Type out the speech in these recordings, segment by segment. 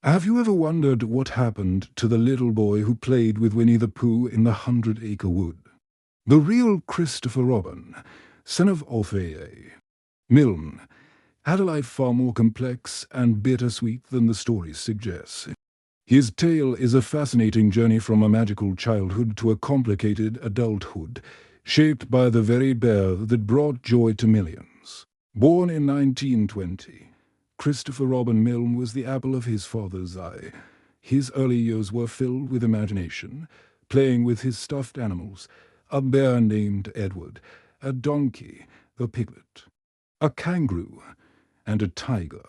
Have you ever wondered what happened to the little boy who played with Winnie the Pooh in the 100-Acre Wood? The real Christopher Robin, son of Orphée Milne, had a life far more complex and bittersweet than the story suggests. His tale is a fascinating journey from a magical childhood to a complicated adulthood, shaped by the very bear that brought joy to millions. Born in 1920, Christopher Robin Milne was the apple of his father's eye. His early years were filled with imagination, playing with his stuffed animals, a bear named Edward, a donkey, a piglet, a kangaroo, and a tiger.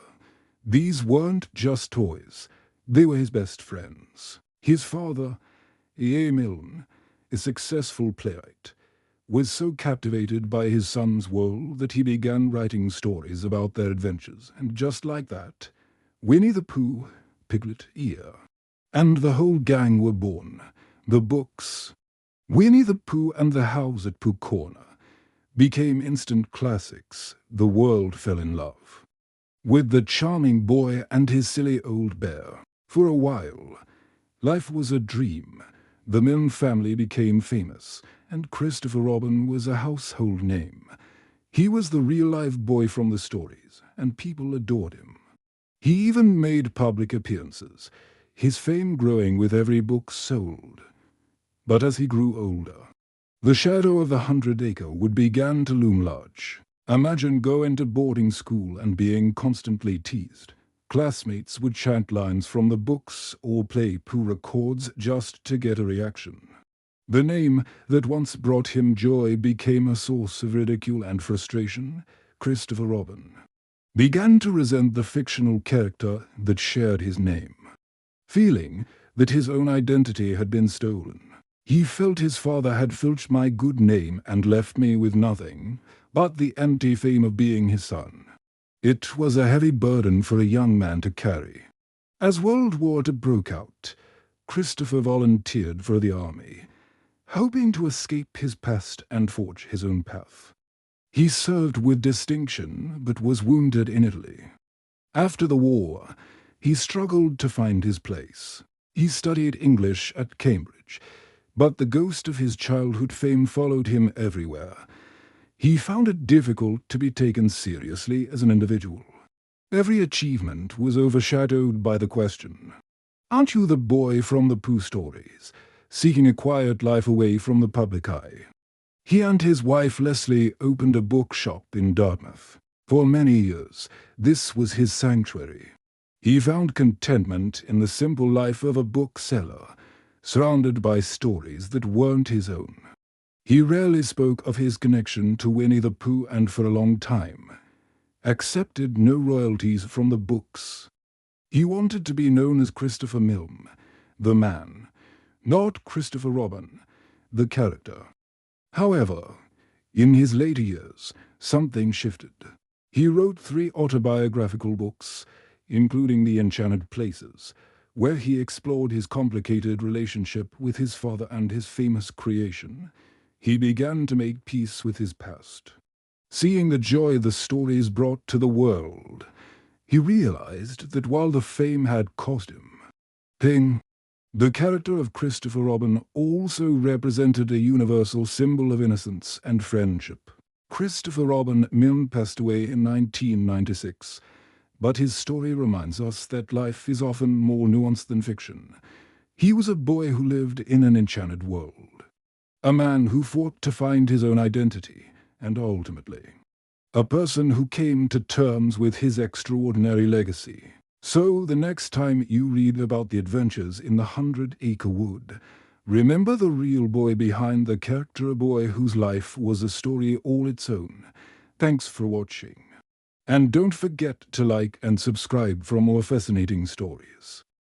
These weren't just toys. They were his best friends. His father, E. A. Milne, a successful playwright, was so captivated by his son's world that he began writing stories about their adventures, and just like that, Winnie the Pooh, Piglet Ear, and the whole gang were born. The books, Winnie the Pooh and the House at Pooh Corner, became instant classics. The world fell in love with the charming boy and his silly old bear. For a while, life was a dream. The Milne family became famous, and Christopher Robin was a household name. He was the real-life boy from the stories, and people adored him. He even made public appearances, his fame growing with every book sold. But as he grew older, the shadow of the 100-Acre Wood began to loom large. Imagine going to boarding school and being constantly teased. Classmates would chant lines from the books or play Pooh records just to get a reaction. The name that once brought him joy became a source of ridicule and frustration. Christopher Robin began to resent the fictional character that shared his name, feeling that his own identity had been stolen. He felt his father had filched my good name and left me with nothing but the empty fame of being his son. It was a heavy burden for a young man to carry. As World War II broke out, Christopher volunteered for the army, hoping to escape his past and forge his own path. He served with distinction, but was wounded in Italy. After the war, he struggled to find his place. He studied English at Cambridge, but the ghost of his childhood fame followed him everywhere. He found it difficult to be taken seriously as an individual. Every achievement was overshadowed by the question, "Aren't you the boy from the Pooh stories, seeking a quiet life away from the public eye?" He and his wife Leslie opened a bookshop in Dartmouth. For many years, this was his sanctuary. He found contentment in the simple life of a bookseller, surrounded by stories that weren't his own. He rarely spoke of his connection to Winnie the Pooh and for a long time accepted no royalties from the books. He wanted to be known as Christopher Milne, the man, not Christopher Robin, the character. However, in his later years, something shifted. He wrote 3 autobiographical books, including The Enchanted Places, where he explored his complicated relationship with his father and his famous creation. He began to make peace with his past. Seeing the joy the stories brought to the world, he realized that while the fame had cost him, the character of Christopher Robin also represented a universal symbol of innocence and friendship. Christopher Robin Milne passed away in 1996, but his story reminds us that life is often more nuanced than fiction. He was a boy who lived in an enchanted world, a man who fought to find his own identity, and ultimately, a person who came to terms with his extraordinary legacy. So the next time you read about the adventures in the 100-Acre Wood, remember the real boy behind the character, a boy whose life was a story all its own. Thanks for watching. And don't forget to like and subscribe for more fascinating stories.